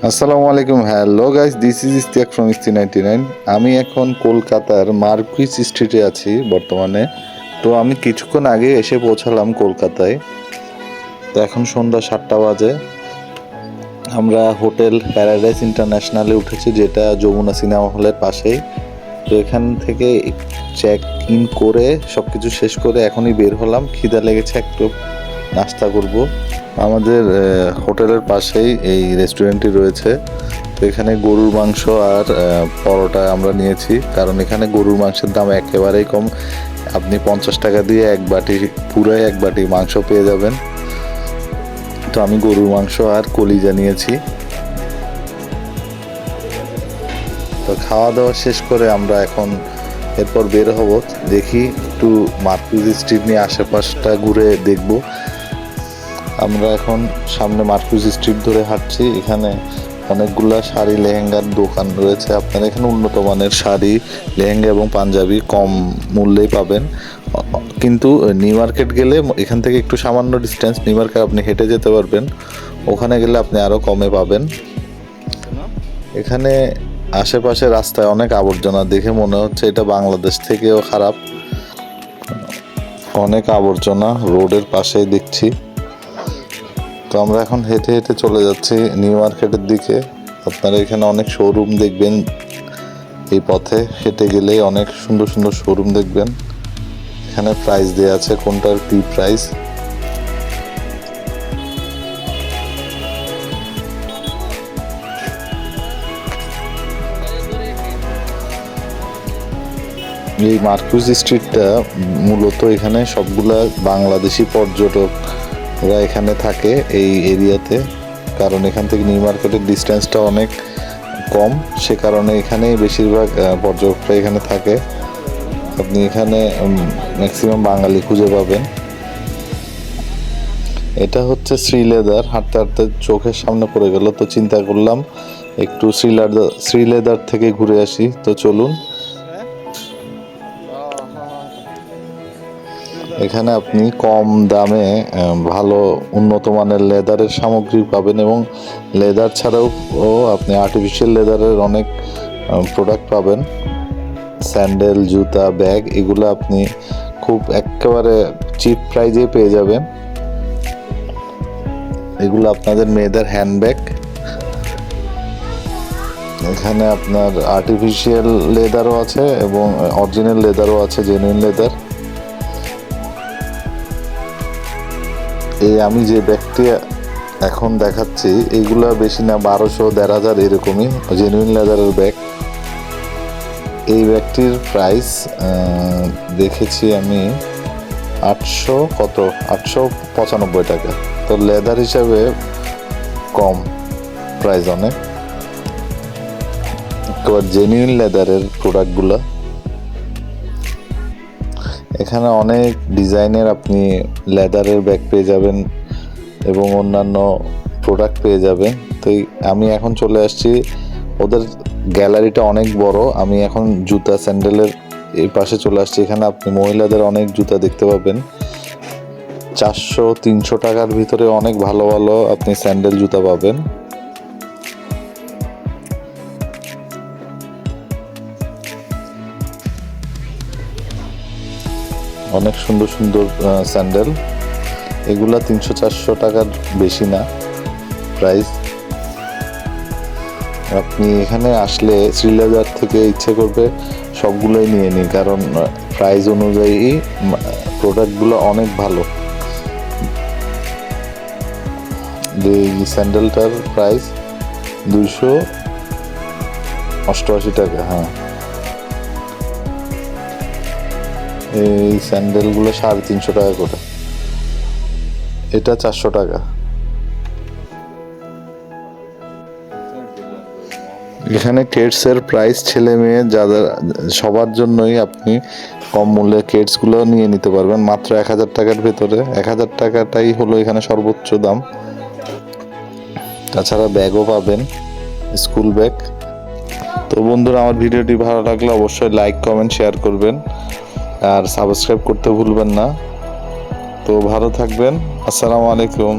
আসসালামু আলাইকুম। Hello guys, this is Istiaq from Isti 99। আমি এখন কলকাতার মার্কুইস স্ট্রিটে আছি বর্তমানে। তো আমি কিছুক্ষণ আগে এসে পৌঁছালাম কলকাতায়। তো এখন সন্ধ্যা 7টা বাজে। আমরা হোটেল প্যারাডাইস ইন্টারন্যাশনালে উঠেছি, যেটা যমুনা সিনেমা হলের পাশেই। তো এখান থেকে চেক ইন করে সব কিছু শেষ করে এখনই বের হলাম। খিদা লেগেছে, একটু নাস্তা করব। আমাদের হোটেলের পাশেই এই রেস্টুরেন্টটি রয়েছে। তো এখানে গরুর মাংস আর পরোটা আমরা নিয়েছি, কারণ এখানে গরুর মাংসের দাম একেবারেই কম। আপনি 50 টাকা দিয়ে পুরাই এক বাটি মাংস পেয়ে যাবেন। তো আমি গরুর মাংস আর কলিজা নিয়েছি। তো খাওয়া দাওয়া শেষ করে আমরা এখন এরপর বের হব। দেখি একটু মার্কুইস স্ট্রিট নিয়ে আশেপাশটা ঘুরে দেখব। আমরা এখন সামনে মার্কুইস স্ট্রিট ধরে হাঁটছি। এখানে অনেকগুলা শাড়ি লেহেঙ্গার দোকান রয়েছে। আপনারা এখানে উন্নত মানের শাড়ি, লেহেঙ্গা এবং পাঞ্জাবি কম মূল্যেই পাবেন। কিন্তু নিউ মার্কেট গেলে এখান থেকে একটু সামান্য ডিস্টেন্স, নিউ মার্কেট আপনি হেঁটে যেতে পারবেন। ওখানে গেলে আপনি আরও কমে পাবেন। এখানে আশেপাশে রাস্তায় অনেক আবর্জনা, দেখে মনে হচ্ছে এটা বাংলাদেশ থেকেও খারাপ। অনেক আবর্জনা রোডের পাশেই দেখছি। তো আমরা এখন হেঁটে হেঁটে চলে যাচ্ছি নিউ মার্কেটের দিকে। আপনারা এখানে অনেক শোরুম দেখবেন, এই পথে হেঁটে গেলেই অনেক সুন্দর সুন্দর শোরুম দেখবেন। এখানে প্রাইস দেওয়া আছে, কোনটার কি প্রাইস। এই মার্কুইস স্ট্রিটটা মূলত এখানে সবগুলা বাংলাদেশি পর্যটকরা এখানে থাকে এই এরিয়াতে, কারণ এখান থেকে নিউ মার্কেটের ডিস্টেন্সটা অনেক কম। সে কারণে এখানে বেশিরভাগ পর্যটকরা এখানে থাকে। আপনি এখানে ম্যাক্সিমাম বাঙালি খুঁজে পাবেন। এটা হচ্ছে শ্রীলেদার। হাঁটতে হাঁটতে চোখের সামনে পড়ে গেল, তো চিন্তা করলাম একটু শ্রীলেদার থেকে ঘুরে আসি। তো চলুন। এখানে আপনি কম দামে ভালো উন্নত মানের লেদারের সামগ্রী পাবেন, এবং লেদার ছাড়াও আপনি আর্টিফিশিয়াল লেদারের অনেক প্রোডাক্ট পাবেন। স্যান্ডেল, জুতা, ব্যাগ, এগুলো আপনি খুব একেবারে চিপ প্রাইজে পেয়ে যাবেন। এগুলো আপনাদের মেয়েদের হ্যান্ডব্যাগ। এখানে আপনার আর্টিফিশিয়াল লেদারও আছে এবং অরিজিনাল লেদারও আছে, জেনুইন লেদার। এই আমি যে ব্যাগটি এখন দেখাচ্ছি, এইগুলা বেশি না, 1200-1500 এরকমই জেনুইন লেদারের ব্যাগ। এই ব্যাগটির প্রাইস দেখেছি আমি 895 টাকা। তো লেদার হিসাবে কম প্রাইস অনেক। তো জেনুইন লেদারের প্রোডাক্টগুলো এখানে অনেক ডিজাইনের আপনি লেদারের ব্যাগ পেয়ে যাবেন এবং অন্যান্য প্রোডাক্ট পেয়ে যাবেন। তো আমি এখন চলে আসছি, ওদের গ্যালারিটা অনেক বড়। আমি এখন জুতা, স্যান্ডেলের এই পাশে চলে আসছি। এখানে আপনি মহিলাদের অনেক জুতা দেখতে পাবেন। 400-300 টাকার ভিতরে অনেক ভালো ভালো আপনি স্যান্ডেল, জুতা পাবেন। অনেক সুন্দর সুন্দর স্যান্ডেল। এগুলা 300-400 টাকার বেশি না প্রাইস। আপনি এখানে আসলে শ্রীলেদার থেকে ইচ্ছে করবে সবগুলোই নিয়ে নিই, কারণ প্রাইস অনুযায়ী প্রোডাক্টগুলো অনেক ভালো। এই স্যান্ডেলটার প্রাইস 288 টাকা। হ্যাঁ, এই স্যান্ডেলগুলো 350 টাকা করে, এটা 400 টাকা। এখানে কেডসের প্রাইস ছেলে মেয়ে যাদের সবার জন্যই আপনি কম মূল্যে কেডসগুলো নিয়ে নিতে পারবেন, মাত্র 1000 টাকার ভেতরে। 1000 টাকাটাই হলো এখানে সর্বোচ্চ দাম। তাছাড়া ব্যাগও পাবেন, স্কুল ব্যাগ। তো বন্ধুরা, আমার ভিডিওটি ভালো লাগলে অবশ্যই লাইক, কমেন্ট, শেয়ার করবেন আর সাবস্ক্রাইব করতে ভুলবেন না। তো ভালো থাকবেন। আসসালামু আলাইকুম।